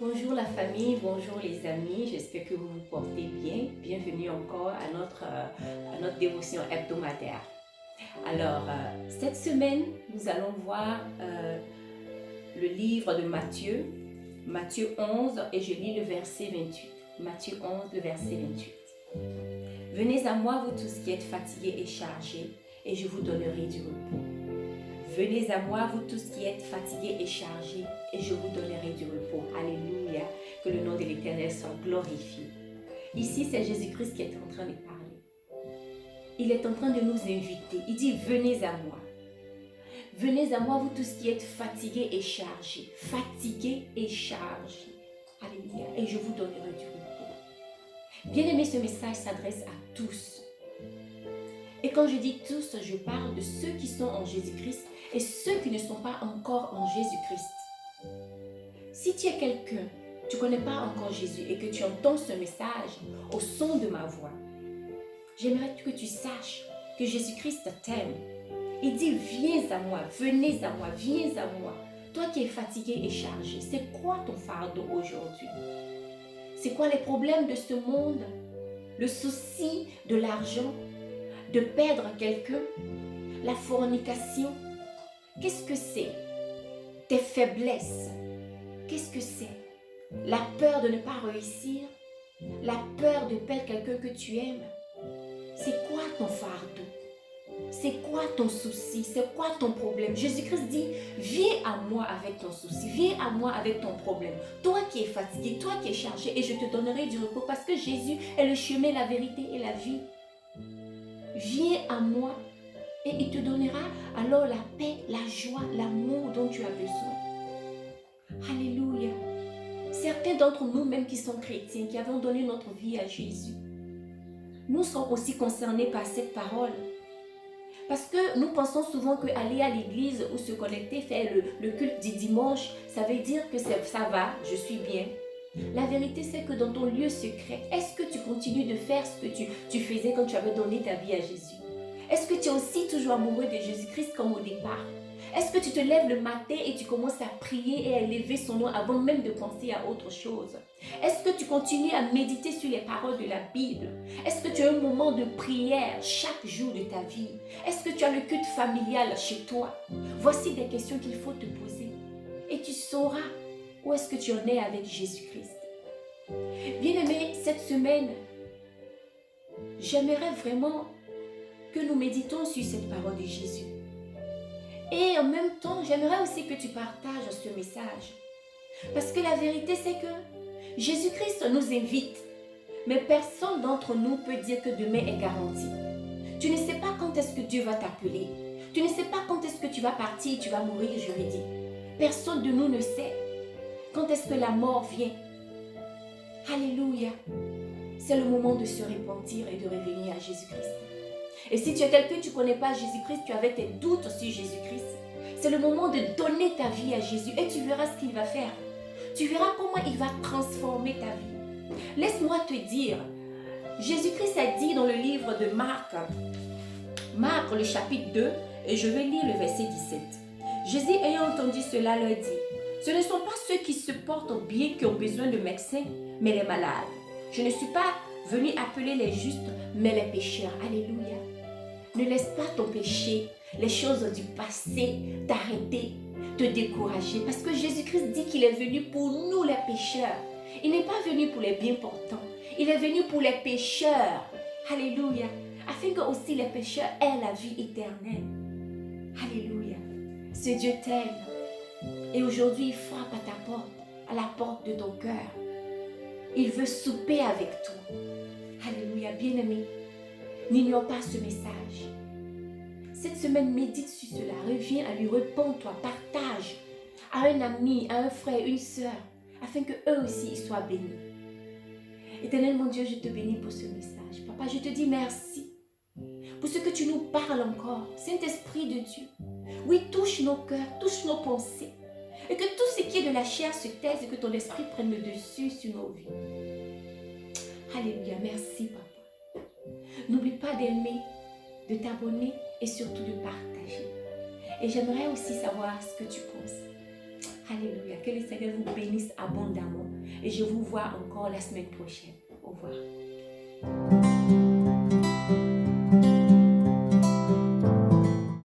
Bonjour la famille, bonjour les amis, j'espère que vous vous portez bien. Bienvenue encore à notre dévotion hebdomadaire. Alors, cette semaine, nous allons voir le livre de Matthieu, Matthieu 11, et je lis le verset 28. Matthieu 11, le verset 28. Venez à moi, vous tous qui êtes fatigués et chargés, et je vous donnerai du repos. Venez à moi, vous tous qui êtes fatigués et chargés, et je vous donnerai du repos. Alléluia, que le nom de l'Éternel soit glorifié. Ici, c'est Jésus-Christ qui est en train de parler. Il est en train de nous inviter. Il dit, venez à moi. Venez à moi, vous tous qui êtes fatigués et chargés. Fatigués et chargés. Alléluia, et je vous donnerai du repos. Bien aimé, ce message s'adresse à tous. Et quand je dis tous, je parle de ceux qui sont en Jésus-Christ et ceux qui ne sont pas encore en Jésus-Christ. Si tu es quelqu'un, tu ne connais pas encore Jésus et que tu entends ce message au son de ma voix, j'aimerais que tu saches que Jésus-Christ t'aime. Il dit, viens à moi, venez à moi, viens à moi. Toi qui es fatigué et chargé, c'est quoi ton fardeau aujourd'hui? C'est quoi les problèmes de ce monde? Le souci de l'argent? De perdre quelqu'un, la fornication, qu'est-ce que c'est? Tes faiblesses, qu'est-ce que c'est? La peur de ne pas réussir, la peur de perdre quelqu'un que tu aimes. C'est quoi ton fardeau? C'est quoi ton souci? C'est quoi ton problème? Jésus-Christ dit, viens à moi avec ton souci, viens à moi avec ton problème. Toi qui es fatigué, toi qui es chargé, et je te donnerai du repos parce que Jésus est le chemin, la vérité et la vie. Viens à moi et il te donnera alors la paix, la joie, l'amour dont tu as besoin. Alléluia. Certains d'entre nous, même qui sont chrétiens, qui avons donné notre vie à Jésus, nous sommes aussi concernés par cette parole. Parce que nous pensons souvent qu'aller à l'église ou se connecter, faire le culte du dimanche, ça veut dire que ça va, je suis bien. La vérité, c'est que dans ton lieu secret, est-ce que tu continues de faire ce que tu faisais quand tu avais donné ta vie à Jésus? Est-ce que tu es aussi toujours amoureux de Jésus-Christ comme au départ? Est-ce que tu te lèves le matin et tu commences à prier et à élever son nom avant même de penser à autre chose? Est-ce que tu continues à méditer sur les paroles de la Bible? Est-ce que tu as un moment de prière chaque jour de ta vie? Est-ce que tu as le culte familial chez toi? Voici des questions qu'il faut te poser. Et tu sauras où est-ce que tu en es avec Jésus-Christ. Bien-aimé, cette semaine, j'aimerais vraiment que nous méditons sur cette parole de Jésus. Et en même temps, j'aimerais aussi que tu partages ce message. Parce que la vérité, c'est que Jésus-Christ nous invite, mais personne d'entre nous peut dire que demain est garanti. Tu ne sais pas quand est-ce que Dieu va t'appeler. Tu ne sais pas quand est-ce que tu vas partir, tu vas mourir, je le dis. Personne de nous ne sait quand est-ce que la mort vient. Alléluia. C'est le moment de se repentir et de revenir à Jésus-Christ. Et si tu es quelqu'un, tu ne connais pas Jésus-Christ, tu avais tes doutes sur Jésus-Christ, c'est le moment de donner ta vie à Jésus et tu verras ce qu'il va faire. Tu verras comment il va transformer ta vie. Laisse-moi te dire, Jésus-Christ a dit dans le livre de Marc, le chapitre 2, et je vais lire le verset 17. Jésus ayant entendu cela leur dit, ce ne sont pas ceux qui se portent bien qui ont besoin de médecins, mais les malades. Je ne suis pas venu appeler les justes, mais les pécheurs. Alléluia. Ne laisse pas ton péché, les choses du passé t'arrêter, te décourager. Parce que Jésus-Christ dit qu'il est venu pour nous les pécheurs. Il n'est pas venu pour les bien portants. Il est venu pour les pécheurs. Alléluia. Afin que aussi les pécheurs aient la vie éternelle. Alléluia. Ce Dieu t'aime. Et aujourd'hui, il frappe à ta porte, à la porte de ton cœur. Il veut souper avec toi. Alléluia, bien-aimé. N'ignore pas ce message. Cette semaine, médite sur cela. Reviens à lui, réponds-toi, partage à un ami, à un frère, une sœur, afin qu'eux aussi ils soient bénis. Éternel mon Dieu, je te bénis pour ce message. Papa, je te dis merci pour ce que tu nous parles encore. Saint-Esprit de Dieu, oui, touche nos cœurs, touche nos pensées. Et que tout ce qui est de la chair se taise et que ton esprit prenne le dessus sur nos vies. Alléluia, merci papa. N'oublie pas d'aimer, de t'abonner et surtout de partager. Et j'aimerais aussi savoir ce que tu penses. Alléluia. Que le Seigneur vous bénisse abondamment. Et je vous vois encore la semaine prochaine. Au revoir.